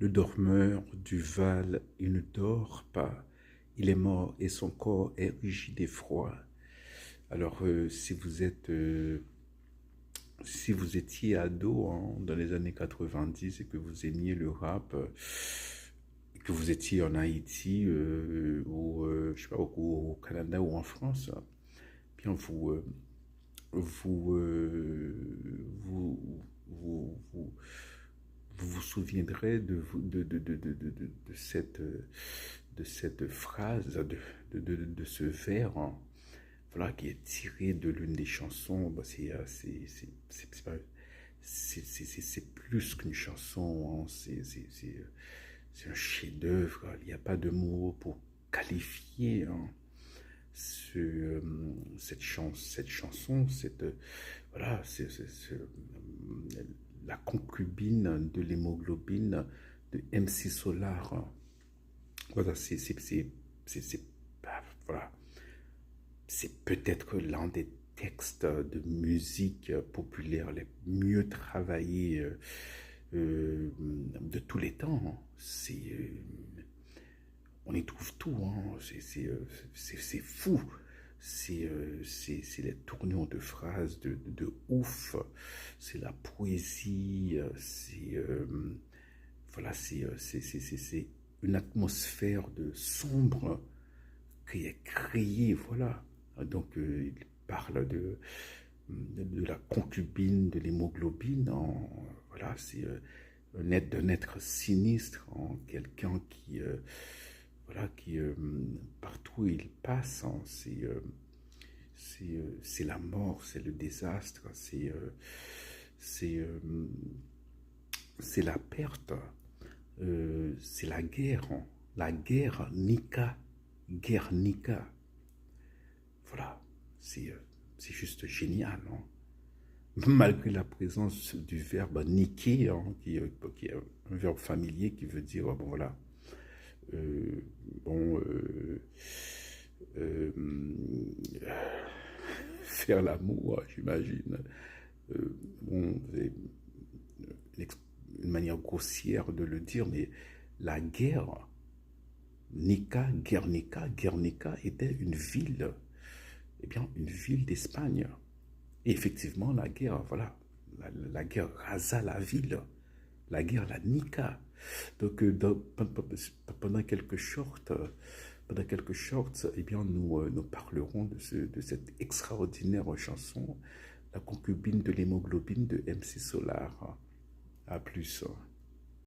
Le dormeur du Val, il ne dort pas. Il est mort et son corps est rigide et froid. Alors, si vous étiez ado hein, dans les années 90 et que vous aimiez le rap, et que vous étiez en Haïti ou je sais pas, au Canada ou en France, bien vous, vous, vous, vous, vous vous souviendrez de cette phrase, de ce vers, hein, voilà, qui est tiré de l'une des chansons. Bah, c'est plus qu'une chanson, hein, c'est un chef-d'œuvre. Il n'y a pas de mots pour qualifier hein, cette chanson, voilà, la concubine de l'hémoglobine de MC Solar. Voilà, voilà, c'est peut-être l'un des textes de musique populaire les mieux travaillés de tous les temps. Hein. On y trouve tout, hein. C'est fou. C'est les tournures de phrases de ouf. C'est la poésie. Voilà, c'est une atmosphère de sombre qui est créée, voilà. Donc, il parle de la concubine, de l'hémoglobine. Voilà, c'est d'un être sinistre, hein, quelqu'un qui, voilà, qui partout où il passe, hein, c'est la mort, c'est le désastre, c'est c'est la perte, c'est la guerre, hein, la guerre Nika, guerre Nika. Voilà, c'est juste génial. Hein. Malgré la présence du verbe niquer, hein, qui est un verbe familier qui veut dire, bon voilà, euh, bon, euh, faire l'amour, j'imagine. Bon, c'est une manière grossière de le dire, mais la guerre, Guernica était une ville, eh bien, une ville d'Espagne. Et effectivement, la guerre, voilà, la guerre rasa la ville, la guerre la nika. Donc, pendant quelques shorts, eh bien, nous parlerons de cette extraordinaire chanson, La concubine de l'hémoglobine de MC Solar. À plus.